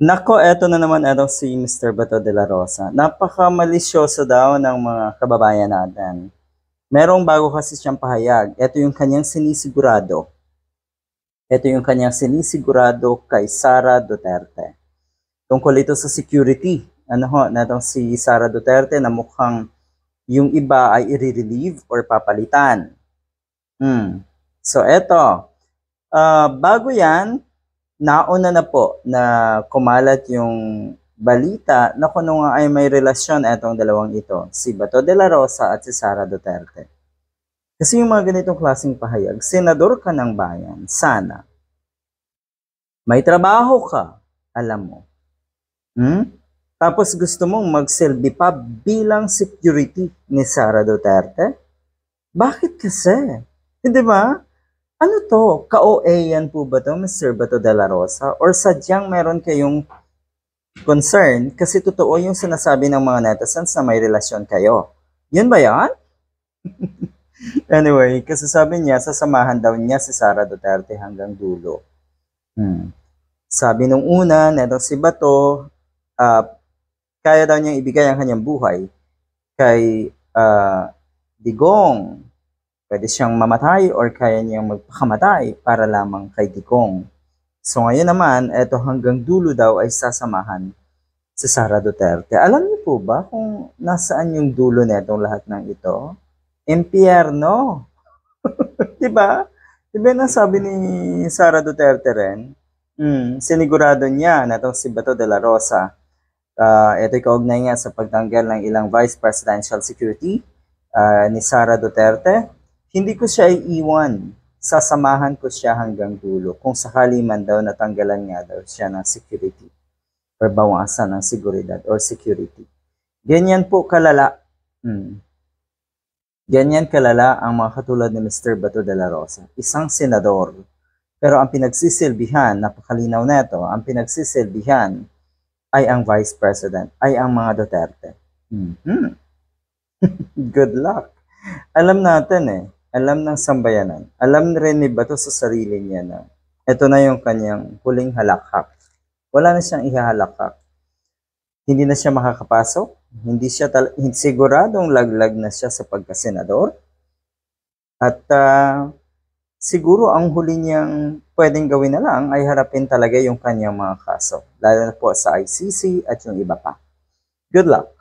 Nako, eto na naman etong si Mr. Bato de la Rosa. Napaka-malisyoso daw ng mga kababayan natin. Merong bago kasi siyang pahayag. Ito yung kanyang sinisigurado. Ito yung kanyang sinisigurado kay Sara Duterte. Tungkol ito sa security. Ano ho, natong si Sara Duterte na mukhang yung iba ay i-relieve or papalitan. So eto, bago yan, nauna na po na kumalat yung balita na kung nga ay may relasyon etong dalawang ito, si Bato de la Rosa at si Sara Duterte. Kasi yung mga ganitong klaseng pahayag, senador ka ng bayan, sana. May trabaho ka, alam mo. Tapos gusto mong magsilbi pa bilang security ni Sara Duterte? Bakit kasi? Hindi ba? Ano to? Ka-OA yan po ba to, Mr. Bato de la Rosa? Or sadyang meron kayong concern kasi totoo yung sinasabi ng mga netizens na may relasyon kayo? Yun ba yan? Anyway, kasi sabi niya, sasamahan daw niya si Sara Duterte hanggang dulo. Sabi nung una, netong si Bato, kaya daw niyang ibigay ang kanyang buhay kay Digong. Pwede siyang mamatay or kaya niyang magpakamatay para lamang kay Digong. So ngayon naman, eto hanggang dulo daw ay sasamahan si Sara Duterte. Alam niyo po ba kung nasaan yung dulo netong lahat ng ito? Impyerno. Diba? Diba nasabi ni Sara Duterte rin? Sinigurado niya na itong si Bato de la Rosa. Ito'y kaugnay nga sa pagtanggal ng ilang vice presidential security ni Sara Duterte. Hindi ko siya iiwan. Sasamahan ko siya hanggang dulo. Kung sakali man daw natanggalan nga daw siya ng security or bawasan ng seguridad or security. Ganyan po kalala. Ganyan kalala ang mga katulad ni Mr. Bato de la Rosa. Isang senador. Pero ang pinagsisilbihan, napakalinaw neto, ang pinagsisilbihan ay ang Vice President, ay ang mga Duterte. Good luck. Alam natin alam ng sambayanan, alam rin ni Bato sa sarili niya na ito na yung kanyang huling halakhak. Wala na siyang ihahalakhak. Hindi na siya makakapasok, hindi siya siguradong laglag na siya sa pagkasenador. At siguro ang huli niyang pwedeng gawin na lang ay harapin talaga yung kanyang mga kaso, lalo na po sa ICC at yung iba pa. Good luck.